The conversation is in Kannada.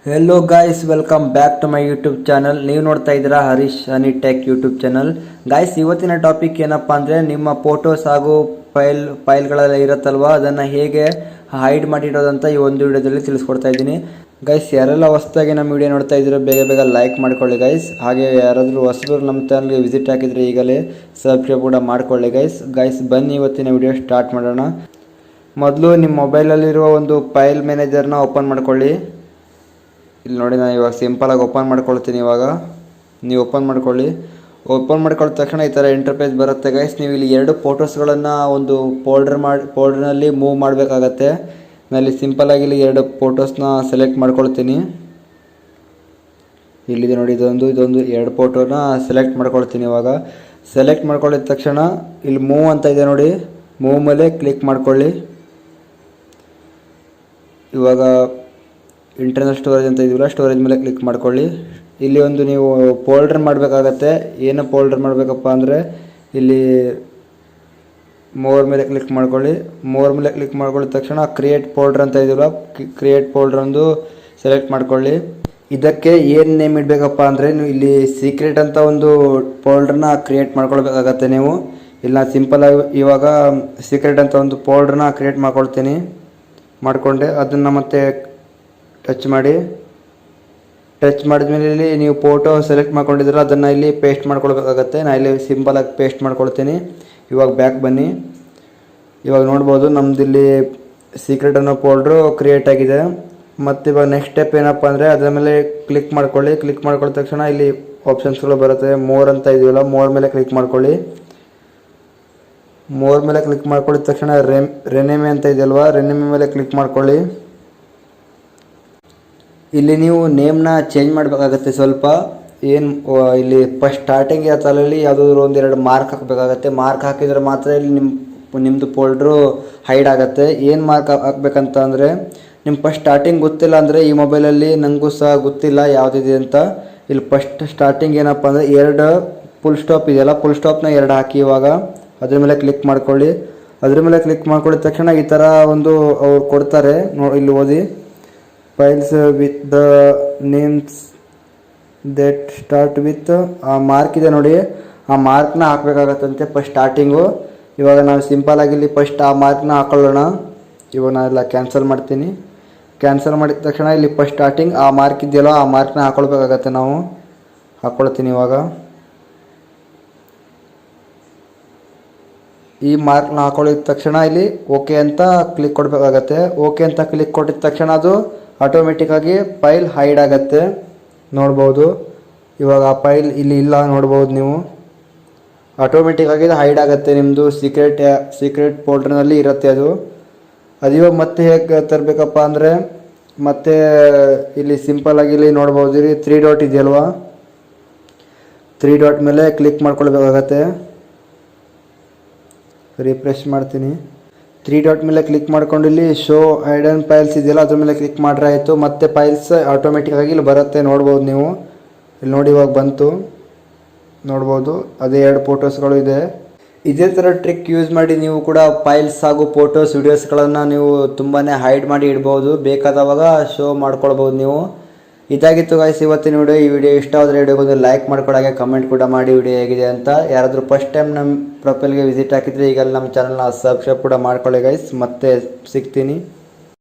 Hello guys, welcome back to my YouTube channel. ನೀವು ನೋಡ್ತಾ ಇದ್ದೀರಾ Harish honey tech YouTube channel. Guys, ಇವತ್ತಿನ ಟಾಪಿಕ್ ಏನಪ್ಪ ಅಂದರೆ ನಿಮ್ಮ ಫೋಟೋಸ್ ಹಾಗೂ ಫೈಲ್ಗಳೆಲ್ಲ ಇರುತ್ತಲ್ವ, ಅದನ್ನು ಹೇಗೆ ಹೈಡ್ ಮಾಡಿಡೋದಂತ ಈ ಒಂದು ವಿಡಿಯೋದಲ್ಲಿ ತಿಳಿಸ್ಕೊಡ್ತಾ ಇದ್ದೀನಿ. ಗೈಸ್, ಯಾರೆಲ್ಲ ಹೊಸದಾಗಿ ನಮ್ಮ ವಿಡಿಯೋ ನೋಡ್ತಾ ಇದ್ದೀರೋ ಬೇಗ ಬೇಗ ಲೈಕ್ ಮಾಡ್ಕೊಳ್ಳಿ ಗೈಸ್. ಹಾಗೆ ಯಾರಾದರೂ ಹೊಸಬರು ನಮ್ಮ ಚಾನಲ್ಗೆ ವಿಸಿಟ್ ಹಾಕಿದರೆ ಈಗಲೇ ಸಬ್ಸ್ಕ್ರೈಬ್ ಕೂಡ ಮಾಡ್ಕೊಳ್ಳಿ ಗೈಸ್. ಬನ್ನಿ ಇವತ್ತಿನ ವಿಡಿಯೋ ಸ್ಟಾರ್ಟ್ ಮಾಡೋಣ. ಮೊದಲು ನಿಮ್ಮ ಮೊಬೈಲಲ್ಲಿರುವ ಒಂದು ಫೈಲ್ ಮ್ಯಾನೇಜರ್ನ ಓಪನ್ ಮಾಡ್ಕೊಳ್ಳಿ. ಇಲ್ಲಿ ನೋಡಿ, ನಾನು ಇವಾಗ ಸಿಂಪಲಾಗಿ ಓಪನ್ ಮಾಡ್ಕೊಳ್ತೀನಿ. ಇವಾಗ ನೀವು ಓಪನ್ ಮಾಡ್ಕೊಳ್ಳಿ. ಓಪನ್ ಮಾಡ್ಕೊಳ್ಳೋ ತಕ್ಷಣ ಈ ಥರ ಇಂಟರ್ಫೇಸ್ ಬರುತ್ತೆ ಗೈಸ್. ನೀವು ಇಲ್ಲಿ ಎರಡು ಫೋಟೋಸ್ಗಳನ್ನು ಒಂದು ಫೋಲ್ಡರ್ನಲ್ಲಿ ಮೂವ್ ಮಾಡಬೇಕಾಗತ್ತೆ. ನಾನಿಲ್ಲಿ ಸಿಂಪಲಾಗಿ ಇಲ್ಲಿ ಎರಡು ಫೋಟೋಸ್ನ ಸೆಲೆಕ್ಟ್ ಮಾಡ್ಕೊಳ್ತೀನಿ. ಇಲ್ಲಿದೆ ನೋಡಿ, ಇದೊಂದು ಎರಡು ಫೋಟೋನ ಸೆಲೆಕ್ಟ್ ಮಾಡ್ಕೊಳ್ತೀನಿ. ಇವಾಗ ಸೆಲೆಕ್ಟ್ ಮಾಡ್ಕೊಳ್ಳಿದ ತಕ್ಷಣ ಇಲ್ಲಿ ಮೂವ್ ಅಂತ ಇದೆ ನೋಡಿ, ಮೂವ್ ಮೇಲೆ ಕ್ಲಿಕ್ ಮಾಡ್ಕೊಳ್ಳಿ. ಇವಾಗ ಇಂಟರ್ನಲ್ ಸ್ಟೋರೇಜ್ ಅಂತ ಇದೆಯಲ್ಲ, ಸ್ಟೋರೇಜ್ ಮೇಲೆ ಕ್ಲಿಕ್ ಮಾಡ್ಕೊಳ್ಳಿ. ಇಲ್ಲಿ ಒಂದು ನೀವು ಫೋಲ್ಡರ್ ಮಾಡಬೇಕಾಗತ್ತೆ. ಏನು ಫೋಲ್ಡರ್ ಮಾಡಬೇಕಪ್ಪ ಅಂದರೆ ಇಲ್ಲಿ ಮೋರ್ ಮೇಲೆ ಕ್ಲಿಕ್ ಮಾಡ್ಕೊಳ್ಳಿ. ಮೋರ್ ಮೇಲೆ ಕ್ಲಿಕ್ ಮಾಡ್ಕೊಳ್ಳಿದ ತಕ್ಷಣ ಕ್ರಿಯೇಟ್ ಫೋಲ್ಡರ್ ಅಂತ ಇದೆಯಲ್ಲ, ಕ್ರಿಯೇಟ್ ಫೋಲ್ಡರ್ ಒಂದು ಸೆಲೆಕ್ಟ್ ಮಾಡ್ಕೊಳ್ಳಿ. ಇದಕ್ಕೆ ಏನು ನೇಮ್ ಇಡಬೇಕಪ್ಪ ಅಂದರೆ ನೀವು ಇಲ್ಲಿ ಸೀಕ್ರೆಟ್ ಅಂತ ಒಂದು ಫೋಲ್ಡರ್ನ ಕ್ರಿಯೇಟ್ ಮಾಡ್ಕೊಳ್ಬೇಕಾಗತ್ತೆ. ನೀವು ಇಲ್ಲ ಸಿಂಪಲಾಗಿ ಇವಾಗ ಸೀಕ್ರೆಟ್ ಅಂತ ಒಂದು ಫೋಲ್ಡರ್ನ ಕ್ರಿಯೇಟ್ ಮಾಡ್ಕೊಳ್ತೀನಿ. ಮಾಡಿಕೊಂಡೆ ಅದನ್ನು ಮತ್ತೆ ಟಚ್ ಮಾಡಿದ್ಮೇಲೆ ಇಲ್ಲಿ ನೀವು ಫೋಟೋ ಸೆಲೆಕ್ಟ್ ಮಾಡ್ಕೊಂಡಿದ್ರೆ ಅದನ್ನು ಇಲ್ಲಿ ಪೇಸ್ಟ್ ಮಾಡ್ಕೊಳ್ಬೇಕಾಗತ್ತೆ. ನಾನು ಇಲ್ಲಿ ಸಿಂಪಲಾಗಿ ಪೇಸ್ಟ್ ಮಾಡ್ಕೊಳ್ತೀನಿ. ಇವಾಗ ಬ್ಯಾಕ್ ಬನ್ನಿ. ಇವಾಗ ನೋಡ್ಬೋದು ನಮ್ಮದಿಲ್ಲಿ ಸೀಕ್ರೆಟ್ ಅನ್ನೋ ಫೋಲ್ಡ್ರು ಕ್ರಿಯೇಟ್ ಆಗಿದೆ. ಮತ್ತು ಇವಾಗ ನೆಕ್ಸ್ಟ್ ಸ್ಟೆಪ್ ಏನಪ್ಪ ಅಂದರೆ ಅದರ ಮೇಲೆ ಕ್ಲಿಕ್ ಮಾಡ್ಕೊಳ್ಳಿ. ಕ್ಲಿಕ್ ಮಾಡ್ಕೊಳ್ಳೋ ತಕ್ಷಣ ಇಲ್ಲಿ ಆಪ್ಷನ್ಸ್ಗಳು ಬರುತ್ತೆ. ಮೋರ್ ಅಂತ ಇದೆಯಲ್ಲ, ಮೋರ್ ಮೇಲೆ ಕ್ಲಿಕ್ ಮಾಡ್ಕೊಳ್ಳಿ. ಮೋರ್ ಮೇಲೆ ಕ್ಲಿಕ್ ಮಾಡ್ಕೊಳ್ಳಿದ ತಕ್ಷಣ ರೆನೆಮೆ ಅಂತ ಇದೆಯಲ್ವಾ, ರೆನೆಮೆ ಮೇಲೆ ಕ್ಲಿಕ್ ಮಾಡ್ಕೊಳ್ಳಿ. ಇಲ್ಲಿ ನೀವು ನೇಮ್ನ ಚೇಂಜ್ ಮಾಡಬೇಕಾಗತ್ತೆ ಸ್ವಲ್ಪ. ಇಲ್ಲಿ ಫಸ್ಟ್ ಸ್ಟಾರ್ಟಿಂಗ್ ತಲೆಯಲ್ಲಿ ಯಾವುದಾದ್ರು ಒಂದೆರಡು ಮಾರ್ಕ್ ಹಾಕಬೇಕಾಗತ್ತೆ. ಮಾರ್ಕ್ ಹಾಕಿದರೆ ಮಾತ್ರ ಇಲ್ಲಿ ನಿಮ್ಮದು ಫೋಲ್ಡ್ರು ಹೈಡ್ ಆಗುತ್ತೆ. ಏನು ಮಾರ್ಕ್ ಹಾಕಬೇಕಂತ ಅಂದರೆ, ನಿಮ್ಮ ಫಸ್ಟ್ ಸ್ಟಾರ್ಟಿಂಗ್ ಗೊತ್ತಿಲ್ಲ ಅಂದರೆ, ಈ ಮೊಬೈಲಲ್ಲಿ ನನಗೂ ಸಹ ಗೊತ್ತಿಲ್ಲ ಯಾವುದಿದೆ ಅಂತ. ಇಲ್ಲಿ ಫಸ್ಟ್ ಸ್ಟಾರ್ಟಿಂಗ್ ಏನಪ್ಪ ಅಂದರೆ ಎರಡು ಫುಲ್ ಸ್ಟಾಪ್ ಇದೆಯಲ್ಲ, ಫುಲ್ ಸ್ಟಾಪ್ನ ಎರಡು ಹಾಕಿ. ಇವಾಗ ಅದ್ರ ಮೇಲೆ ಕ್ಲಿಕ್ ಮಾಡ್ಕೊಳ್ಳಿ. ಅದ್ರ ಮೇಲೆ ಕ್ಲಿಕ್ ಮಾಡ್ಕೊಳ್ಳಿದ ತಕ್ಷಣ ಈ ಥರ ಒಂದು ಅವ್ರು ಕೊಡ್ತಾರೆ ಇಲ್ಲಿ ಓದಿ. Files with the names that start with ಆ ಮಾರ್ಕ್ ಇದೆ ನೋಡಿ, ಆ ಮಾರ್ಕ್ನ ಹಾಕಬೇಕಾಗತ್ತಂತೆ ಫಸ್ಟ್ ಸ್ಟಾರ್ಟಿಂಗು. ಇವಾಗ ನಾವು ಸಿಂಪಲಾಗಿ ಇಲ್ಲಿ ಫಸ್ಟ್ ಆ ಮಾರ್ಕ್ನ ಹಾಕೊಳ್ಳೋಣ. ಇವಾಗ ನಾನೆಲ್ಲ ಕ್ಯಾನ್ಸಲ್ ಮಾಡ್ತೀನಿ. ಕ್ಯಾನ್ಸಲ್ ಮಾಡಿದ ತಕ್ಷಣ ಇಲ್ಲಿ ಫಸ್ಟ್ ಸ್ಟಾರ್ಟಿಂಗ್ ಆ ಮಾರ್ಕ್ ಇದೆಯಲ್ಲ, ಆ ಮಾರ್ಕ್ನ ಹಾಕೊಳ್ಬೇಕಾಗತ್ತೆ. ನಾವು ಹಾಕ್ಕೊಳ್ತೀನಿ. ಇವಾಗ ಈ ಮಾರ್ಕ್ನ ಹಾಕೊಳ್ಳಿದ ತಕ್ಷಣ ಇಲ್ಲಿ ಓಕೆ ಅಂತ ಕ್ಲಿಕ್ ಕೊಡಬೇಕಾಗತ್ತೆ. ಓಕೆ ಅಂತ ಕ್ಲಿಕ್ ಕೊಟ್ಟಿದ ತಕ್ಷಣ ಅದು ಆಟೋಮೆಟಿಕ್ಕಾಗಿ ಫೈಲ್ ಹೈಡ್ ಆಗುತ್ತೆ. ನೋಡ್ಬೋದು ಇವಾಗ ಆ ಫೈಲ್ ಇಲ್ಲಿ ಇಲ್ಲ, ನೋಡ್ಬೋದು ನೀವು. ಆಟೋಮೆಟಿಕ್ಕಾಗಿ ಹೈಡ್ ಆಗುತ್ತೆ. ನಿಮ್ಮದು ಸೀಕ್ರೆಟ್ ಫೋಲ್ಡರ್ನಲ್ಲಿ ಇರುತ್ತೆ ಅದು. ಇವಾಗ ಮತ್ತೆ ಹೇಗೆ ತರಬೇಕಪ್ಪ ಅಂದರೆ, ಮತ್ತೆ ಇಲ್ಲಿ ಸಿಂಪಲಾಗಿ ಇಲ್ಲಿ ನೋಡ್ಬೋದು, ಇಲ್ಲಿ 3 ಡಾಟ್ ಇದೆಯಲ್ವಾ, 3 ಡಾಟ್ ಮೇಲೆ ಕ್ಲಿಕ್ ಮಾಡ್ಕೊಳ್ಬೇಕಾಗತ್ತೆ. ರಿಫ್ರೆಶ್ ಮಾಡ್ತೀನಿ. 3 ಡಾಟ್ ಮೇಲೆ ಕ್ಲಿಕ್ ಮಾಡ್ಕೊಂಡು ಇಲ್ಲಿ ಶೋ ಹೈಡನ್ ಫೈಲ್ಸ್ ಇದೆಯಲ್ಲ, ಅದ್ರ ಮೇಲೆ ಕ್ಲಿಕ್ ಮಾಡ್ರೆ ಆಯಿತು. ಮತ್ತೆ ಫೈಲ್ಸ್ ಆಟೋಮೆಟಿಕ್ಕಾಗಿ ಇಲ್ಲಿ ಬರುತ್ತೆ. ನೋಡ್ಬೋದು ನೀವು. ಇಲ್ಲಿ ನೋಡಿ, ಇವಾಗ ಬಂತು. ನೋಡ್ಬೋದು ಅದೇ ಎರಡು ಫೋಟೋಸ್ಗಳು ಇದೆ. ಇದೇ ಥರ ಟ್ರಿಕ್ ಯೂಸ್ ಮಾಡಿ ನೀವು ಕೂಡ ಫೈಲ್ಸ್ ಹಾಗೂ ಫೋಟೋಸ್ ವಿಡಿಯೋಸ್ಗಳನ್ನು ನೀವು ತುಂಬಾ ಹೈಡ್ ಮಾಡಿ ಇಡ್ಬೋದು. ಬೇಕಾದವಾಗ ಶೋ ಮಾಡ್ಕೊಳ್ಬೋದು ನೀವು. ಇದಾಗಿತ್ತು ಗಾಯ್ಸ್ ಇವತ್ತಿನ ವಿಡಿಯೋ. ಈ ವಿಡಿಯೋ ಇಷ್ಟ ಆದರೆ ವಿಡಿಯೋಗೊಂದು ಲೈಕ್ ಮಾಡ್ಕೊಳಾಗೆ ಕಮೆಂಟ್ ಕೂಡ ಮಾಡಿ ವಿಡಿಯೋ ಹೇಗಿದೆ ಅಂತ. ಯಾರಾದರೂ ಫಸ್ಟ್ ಟೈಮ್ ನಮ್ಮ ಪ್ರೊಫೈಲ್ಗೆ ವಿಸಿಟ್ ಹಾಕಿದರೆ ಈಗ ನಮ್ಮ ಚಾನಲ್ನ ಸಬ್ಸ್ಕ್ರೈಬ್ ಕೂಡ ಮಾಡ್ಕೊಳ್ಳಿ ಗೈಸ್. ಮತ್ತೆ ಸಿಗ್ತೀನಿ.